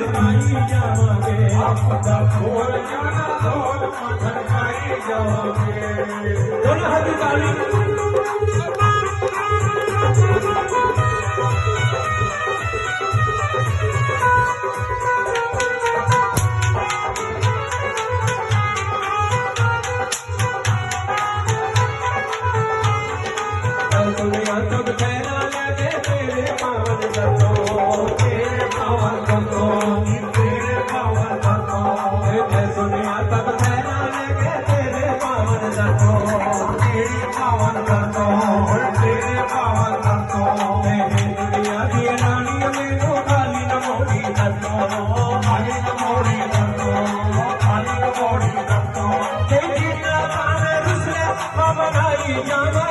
खड़काई जावांगे आपदा खोल जाना ढोल खड़काई जावांगे दोनों हाथ ताली दुनिया सब फैला लगे तेरे पावन दत्तों तेरे पावन दत्तों तेरे पावन दत्तों दुनिया सब फैला लगे तेरे पावन दत्तों तेरे पावन दत्तों तेरे पावन दत्तों दुनिया की रानी में खाली न मोड़ी दत्तों खाली न मोड़ी दत्तों खाली न मोड़ी दत्तों तेरी जितना पाने रुसले बनाई जावा